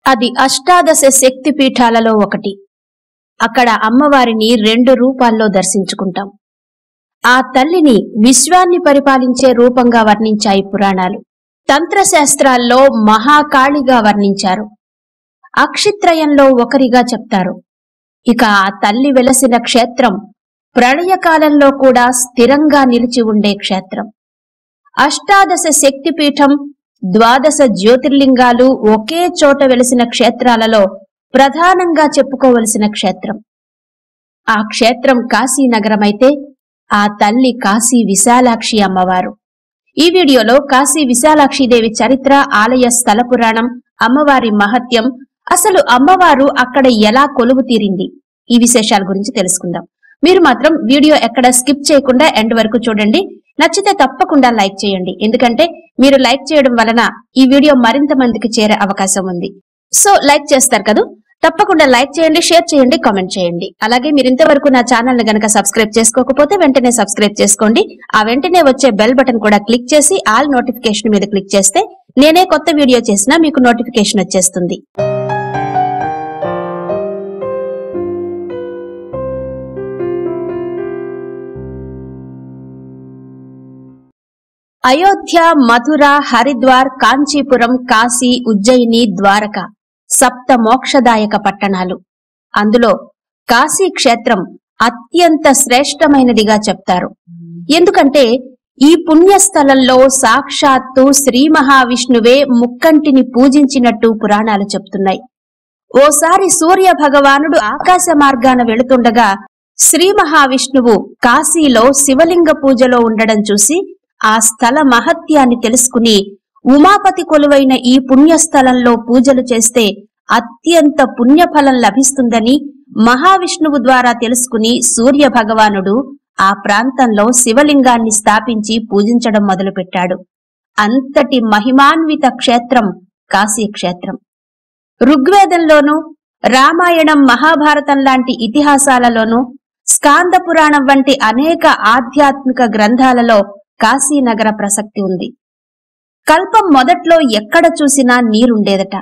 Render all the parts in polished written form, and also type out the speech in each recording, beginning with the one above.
అది అష్టాదశ శక్తి పీఠాలలో ఒకటి. అక్కడ అమ్మవారిని 2 రూపాల్లో దర్శించుకుంటాం. ఆ తల్లిని విశ్వాన్ని పరిపాలించే రూపంగా వర్ణించాయి పురాణాలు. తంత్రశాస్త్రాల్లో మహాకాళిగా వర్ణించారు. అక్షిత్రయంలో ఒకరిగా చెప్తారు. ఇక ఆ తల్లి వెలసిన క్షేత్రం ప్రళయకాలంలో కూడా స్థిరంగా నిలిచి ఉండే క్షేత్రం. అష్టాదశ శక్తిపీఠం, 12 జ్యోతిర్లింగాలు ఒకే చోట వెలిసిన క్షేత్రాలలో ప్రధానంగా చెప్పుకోవలసిన క్షేత్రం. ఆ క్షేత్రం కాశీనగరమైతే ఆ తల్లి కాశీ విశాలాక్షి అమ్మవారు. ఈ వీడియోలో కాశీ విశాలాక్షిదేవి చరిత్ర, ఆలయ స్థల పురాణం, అమ్మవారి మహత్యం, అసలు అమ్మవారు అక్కడ ఎలా కొలువు తీరింది, ఈ విశేషాల గురించి తెలుసుకుందాం. మీరు మాత్రం వీడియో ఎక్కడ స్కిప్ చేయకుండా ఎండ్ వరకు చూడండి. నచ్చితే తప్పకుండా లైక్ చేయండి, ఎందుకంటే మీరు లైక్ చేయడం వలన ఈ వీడియో మరింత మందికి చేరే అవకాశం ఉంది. సో లైక్ చేస్తారు కదా, తప్పకుండా లైక్ చేయండి, షేర్ చేయండి, కామెంట్ చేయండి. అలాగే మీరు ఇంతవరకు నా ఛానల్ ని గనక సబ్స్క్రైబ్ చేసుకోకపోతే వెంటనే సబ్స్క్రైబ్ చేసుకోండి. ఆ వెంటనే వచ్చే బెల్ బటన్ కూడా క్లిక్ చేసి ఆల్ నోటిఫికేషన్ మీద క్లిక్ చేస్తే నేనే కొత్త వీడియో చేసినా మీకు నోటిఫికేషన్ వచ్చేస్తుంది. అయోధ్య, మథుర, హరిద్వార్, కాంచీపురం, కాశీ, ఉజ్జయిని, ద్వారక 7 మోక్షదాయక పట్టణాలు. అందులో కాశీ క్షేత్రం అత్యంత శ్రేష్టమైనదిగా చెప్తారు. ఎందుకంటే ఈ పుణ్యస్థలంలో సాక్షాత్తు శ్రీ మహావిష్ణువే ముక్కంటిని పూజించినట్టు పురాణాలు చెప్తున్నాయి. ఓసారి సూర్య భగవానుడు ఆకాశ మార్గాన వెళుతుండగా శ్రీ మహావిష్ణువు కాశీలో శివలింగ పూజలో ఉండడం చూసి ఆ స్థల మహత్యాన్ని తెలుసుకుని ఉమాపతి కొలువైన ఈ పుణ్యస్థలంలో పూజలు చేస్తే అత్యంత పుణ్యఫలం లభిస్తుందని మహావిష్ణువు ద్వారా తెలుసుకుని సూర్య భగవానుడు ఆ ప్రాంతంలో శివలింగాన్ని స్థాపించి పూజించడం మొదలుపెట్టాడు. అంతటి మహిమాన్విత క్షేత్రం కాశీ క్షేత్రం. ఋగ్వేదంలోనూ, రామాయణం, మహాభారతం లాంటి ఇతిహాసాలలోనూ, స్కాంద పురాణం వంటి అనేక ఆధ్యాత్మిక గ్రంథాలలో కాశీనగర ప్రసక్తి ఉంది. కల్పం మొదట్లో ఎక్కడ చూసినా నీరుండేదట.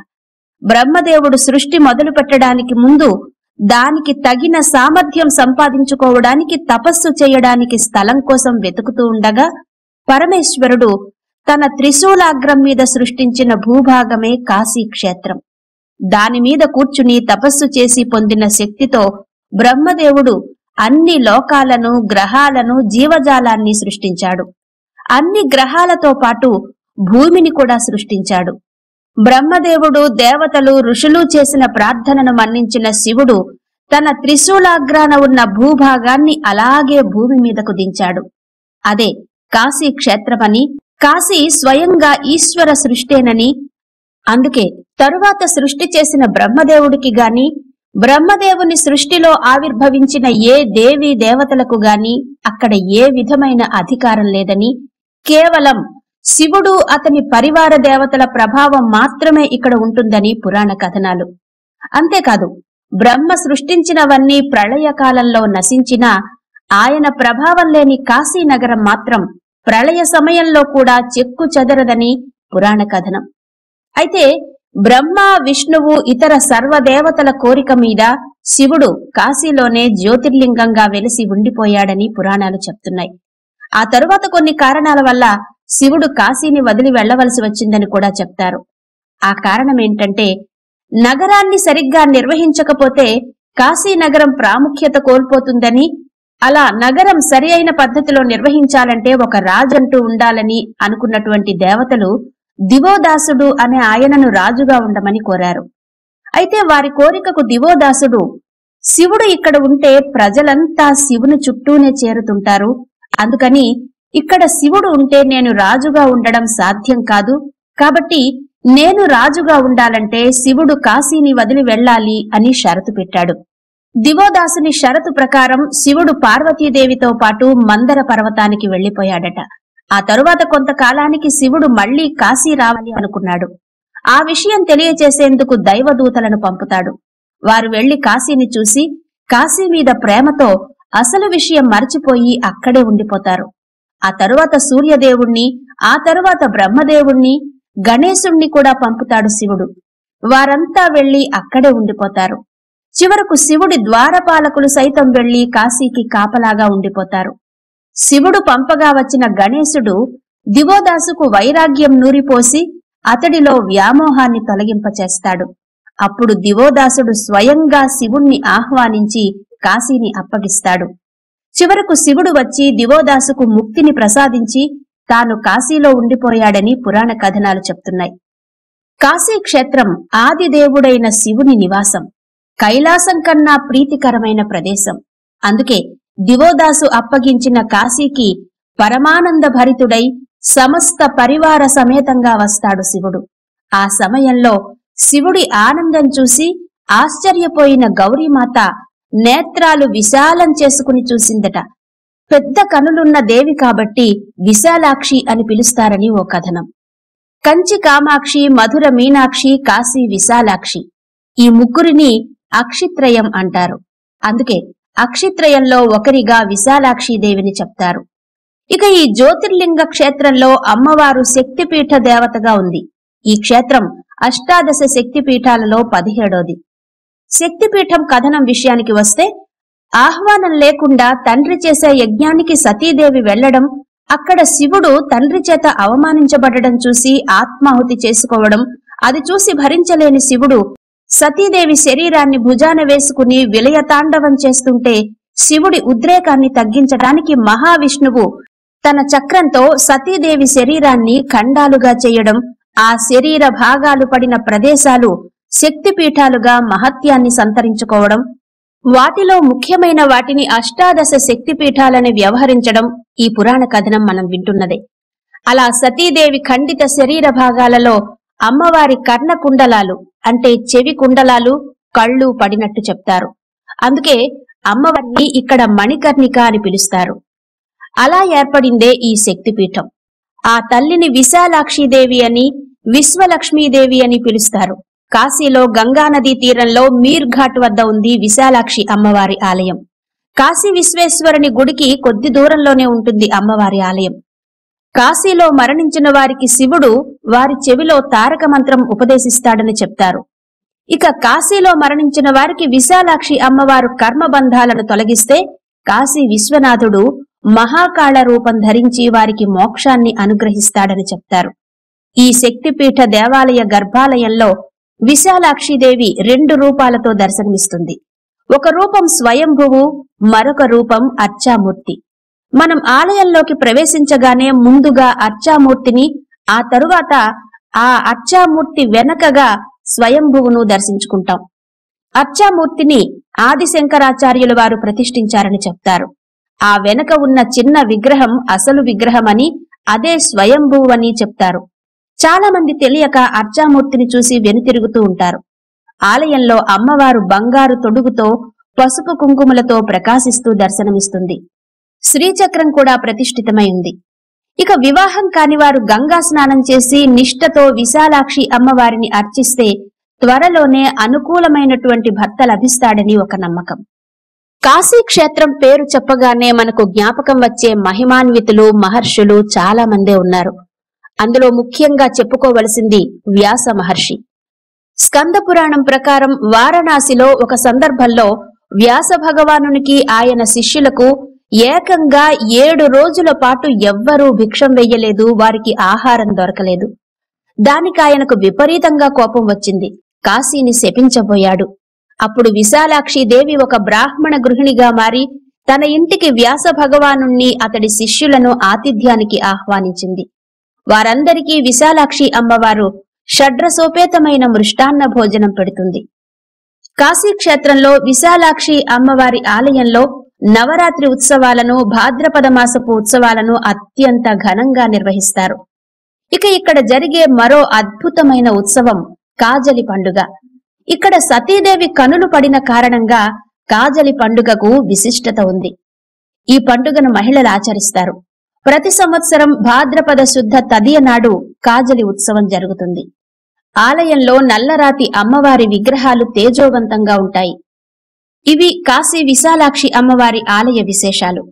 బ్రహ్మదేవుడు సృష్టి మొదలు పెట్టడానికి ముందు దానికి తగిన సామర్థ్యం సంపాదించుకోవడానికి తపస్సు చేయడానికి స్థలం కోసం వెతుకుతూ ఉండగా పరమేశ్వరుడు తన త్రిశూలాగ్రం మీద సృష్టించిన భూభాగమే కాశీ క్షేత్రం. దానిమీద కూర్చుని తపస్సు చేసి పొందిన శక్తితో బ్రహ్మదేవుడు అన్ని లోకాలను, గ్రహాలను, జీవజాలాన్ని సృష్టించాడు. అన్ని గ్రహాలతో పాటు భూమిని కూడా సృష్టించాడు. బ్రహ్మదేవుడు, దేవతలు, ఋషులు చేసిన ప్రార్థనను మన్నించిన శివుడు తన త్రిశూలాగ్రాన ఉన్న భూభాగాన్ని అలాగే భూమి మీదకు దించాడు. అదే కాశీ క్షేత్రమని, కాశీ స్వయంగా ఈశ్వర సృష్టేనని, అందుకే తరువాత సృష్టి చేసిన బ్రహ్మదేవుడికి గాని, బ్రహ్మదేవుని సృష్టిలో ఆవిర్భవించిన ఏ దేవీ దేవతలకు గాని అక్కడ ఏ విధమైన అధికారం లేదని, కేవలం శివుడు, అతని పరివార దేవతల ప్రభావం మాత్రమే ఇక్కడ ఉంటుందని పురాణ కథనాలు. అంతేకాదు, బ్రహ్మ సృష్టించినవన్నీ ప్రళయకాలంలో నశించినా ఆయన ప్రభావం లేని కాశీనగరం మాత్రం ప్రళయ సమయంలో కూడా చెక్కు చెదరదని పురాణ కథనం. అయితే బ్రహ్మ, విష్ణువు, ఇతర సర్వదేవతల కోరిక మీద శివుడు కాశీలోనే జ్యోతిర్లింగంగా వెలిసి ఉండిపోయాడని పురాణాలు చెప్తున్నాయి. ఆ తరువాత కొన్ని కారణాల వల్ల శివుడు కాశీని వదిలి వెళ్లవలసి వచ్చిందని కూడా చెప్తారు. ఆ కారణమేంటంటే నగరాన్ని సరిగ్గా నిర్వహించకపోతే కాశీనగరం ప్రాముఖ్యత కోల్పోతుందని, అలా నగరం సరి అయిన పద్ధతిలో నిర్వహించాలంటే ఒక రాజంటూ ఉండాలని అనుకున్నటువంటి దేవతలు దివోదాసుడు అనే ఆయనను రాజుగా ఉండమని కోరారు. అయితే వారి కోరికకు దివోదాసుడు, శివుడు ఇక్కడ ఉంటే ప్రజలంతా శివుని చుట్టూనే చేరుతుంటారు, అందుకని ఇక్కడ శివుడు ఉంటే నేను రాజుగా ఉండడం సాధ్యం కాదు, కాబట్టి నేను రాజుగా ఉండాలంటే శివుడు కాశీని వదిలి వెళ్లాలి అని షరతు పెట్టాడు. దివోదాసుని షరతు ప్రకారం శివుడు పార్వతీదేవితో పాటు మందర పర్వతానికి వెళ్లిపోయాడట. ఆ తరువాత కొంతకాలానికి శివుడు మళ్లీ కాశీ రావాలి అనుకున్నాడు. ఆ విషయం తెలియచేసేందుకు దైవదూతలను పంపుతాడు. వారు వెళ్లి కాశీని చూసి కాశీ మీద ప్రేమతో అసలు విషయం మర్చిపోయి అక్కడే ఉండిపోతారు. ఆ తరువాత సూర్యదేవుణ్ణి, ఆ తరువాత బ్రహ్మదేవుణ్ణి, గణేశుణ్ణి కూడా పంపుతాడు శివుడు. వారంతా వెళ్లి అక్కడే ఉండిపోతారు. చివరకు శివుడి ద్వారపాలకులు సైతం వెళ్లి కాశీకి కాపలాగా ఉండిపోతారు. శివుడు పంపగా వచ్చిన గణేశుడు దివోదాసుకు వైరాగ్యం నూరిపోసి అతడిలో వ్యామోహాన్ని తొలగింపచేస్తాడు. అప్పుడు దివోదాసుడు స్వయంగా శివుణ్ణి ఆహ్వానించి కాశీని అప్పగిస్తాడు. చివరకు శివుడు వచ్చి దివోదాసుకు ముక్తిని ప్రసాదించి తాను కాశీలో ఉండిపోయాడని పురాణ కథనాలు చెప్తున్నాయి. కాశీ క్షేత్రం ఆదిదేవుడైన శివుని నివాసం, కైలాసం కన్నా ప్రీతికరమైన ప్రదేశం. అందుకే దివోదాసు అప్పగించిన కాశీకి పరమానంద భరితుడై సమస్త పరివార సమేతంగా వస్తాడు శివుడు. ఆ సమయంలో శివుడి ఆనందం చూసి ఆశ్చర్యపోయిన గౌరీమాత నేత్రాలు విశాలం చేసుకుని చూసిందట. పెద్ద కనులున్న దేవి కాబట్టి విశాలాక్షి అని పిలుస్తారని ఓ కథనం. కంచి కామాక్షి, మధుర మీనాక్షి, కాశీ విశాలాక్షి, ఈ ముగ్గురిని అక్షిత్రయం అంటారు. అందుకే అక్షిత్రయంలో ఒకరిగా విశాలాక్షిదేవిని చెప్తారు. ఇక ఈ జ్యోతిర్లింగ క్షేత్రంలో అమ్మవారు శక్తిపీఠ దేవతగా ఉంది. ఈ క్షేత్రం అష్టాదశ శక్తిపీఠాలలో 17వది. శక్తిపీఠం కథనం విషయానికి వస్తే, ఆహ్వానం లేకుండా తండ్రి చేసే యజ్ఞానికి సతీదేవి వెళ్లడం, అక్కడ శివుడు తండ్రి చేత అవమానించబడడం చూసి ఆత్మాహుతి చేసుకోవడం, అది చూసి భరించలేని శివుడు సతీదేవి శరీరాన్ని భుజాన వేసుకుని విలయతాండవం చేస్తుంటే శివుడి ఉద్రేకాన్ని తగ్గించడానికి మహావిష్ణువు తన చక్రంతో సతీదేవి శరీరాన్ని ఖండాలుగా చేయడం, ఆ శరీర భాగాలు పడిన ప్రదేశాలు శక్తిపీఠాలుగా మహత్యాన్ని సంతరించుకోవడం, వాటిలో ముఖ్యమైన వాటిని అష్టాదశ శక్తిపీఠాలని వ్యవహరించడం ఈ పురాణ కథనం మనం వింటున్నదే. అలా సతీదేవి ఖండిత శరీర భాగాలలో అమ్మవారి కర్ణ కుండలాలు అంటే చెవి కుండలాలు, కళ్ళు పడినట్టు చెప్తారు. అందుకే అమ్మవారిని ఇక్కడ మణికర్ణిక అని పిలుస్తారు. అలా ఏర్పడిందే ఈ శక్తిపీఠం. ఆ తల్లిని విశాలాక్షిదేవి అని, విశ్వలక్ష్మీదేవి అని పిలుస్తారు. కాశీలో గంగానదీ తీరంలో మీర్ ఘాట్ వద్ద ఉంది విశాలాక్షి అమ్మవారి ఆలయం. కాశీ విశ్వేశ్వరుని గుడికి కొద్ది దూరంలోనే ఉంటుంది అమ్మవారి ఆలయం. కాశీలో మరణించిన వారికి శివుడు వారి చెవిలో తారక మంత్రం ఉపదేశిస్తాడని చెప్తారు. ఇక కాశీలో మరణించిన వారికి విశాలాక్షి అమ్మవారు కర్మబంధాలను తొలగిస్తే కాశీ విశ్వనాథుడు మహాకాళ రూపం ధరించి వారికి మోక్షాన్ని అనుగ్రహిస్తాడని చెప్తారు. ఈ శక్తిపీఠ దేవాలయ గర్భాలయంలో విశాలాక్షిదేవి 2 రూపాలతో దర్శనమిస్తుంది. ఒక రూపం స్వయంభువు, మరొక రూపం అర్చామూర్తి. మనం ఆలయంలోకి ప్రవేశించగానే ముందుగా అర్చామూర్తిని, ఆ తరువాత ఆ అర్చామూర్తి వెనకగా స్వయంభువును దర్శించుకుంటాం. అర్చామూర్తిని ఆదిశంకరాచార్యుల వారు ప్రతిష్ఠించారని చెప్తారు. ఆ వెనక ఉన్న చిన్న విగ్రహం అసలు విగ్రహమని, అదే స్వయంభువు అని చెప్తారు. చాలా మంది తెలియక అర్చామూర్తిని చూసి వెనుతిరుగుతూ ఉంటారు. ఆలయంలో అమ్మవారు బంగారు తొడుగుతో, పసుపు కుంకుమలతో ప్రకాశిస్తూ దర్శనమిస్తుంది. శ్రీచక్రం కూడా ప్రతిష్ఠితమై ఉంది. ఇక వివాహం కానివారు గంగా స్నానం చేసి నిష్ఠతో విశాలాక్షి అమ్మవారిని అర్చిస్తే త్వరలోనే అనుకూలమైనటువంటి భర్త లభిస్తాడని ఒక నమ్మకం. కాశీ క్షేత్రం పేరు చెప్పగానే మనకు జ్ఞాపకం వచ్చే మహిమాన్వితులు, మహర్షులు చాలా మందే ఉన్నారు. అందులో ముఖ్యంగా చెప్పుకోవలసింది వ్యాస మహర్షి. స్కంద పురాణం ప్రకారం వారణాసిలో ఒక సందర్భంలో వ్యాస భగవానునికి, ఆయన శిష్యులకు ఏకంగా 7 రోజుల పాటు ఎవ్వరూ భిక్షం వెయ్యలేదు, వారికి ఆహారం దొరకలేదు. దానికి ఆయనకు విపరీతంగా కోపం వచ్చింది. కాశీని శపించబోయాడు. అప్పుడు విశాలాక్షి దేవి ఒక బ్రాహ్మణ గృహిణిగా మారి తన ఇంటికి వ్యాస భగవానుణ్ణి, అతడి శిష్యులను ఆతిథ్యానికి ఆహ్వానించింది. వారందరికీ విశాలాక్షి అమ్మవారు షడ్రసోపేతమైన మృష్టాన్న భోజనం పెడుతుంది. కాశీక్షేత్రంలో విశాలాక్షి అమ్మవారి ఆలయంలో నవరాత్రి ఉత్సవాలను, భాద్రపద మాసపు ఉత్సవాలను అత్యంత ఘనంగా నిర్వహిస్తారు. ఇక ఇక్కడ జరిగే మరో అద్భుతమైన ఉత్సవం కాజలి పండుగ. ఇక్కడ సతీదేవి కనులు పడిన కారణంగా కాజలి పండుగకు విశిష్టత ఉంది. ఈ పండుగను మహిళలు ఆచరిస్తారు. ప్రతి సంవత్సరం భాద్రపద శుద్ధ తదియ నాడు కాజలి ఉత్సవం జరుగుతుంది. ఆలయంలో నల్లరాతి అమ్మవారి విగ్రహాలు తేజోవంతంగా ఉంటాయి. ఇవి కాశీ విశాలాక్షి అమ్మవారి ఆలయ విశేషాలు.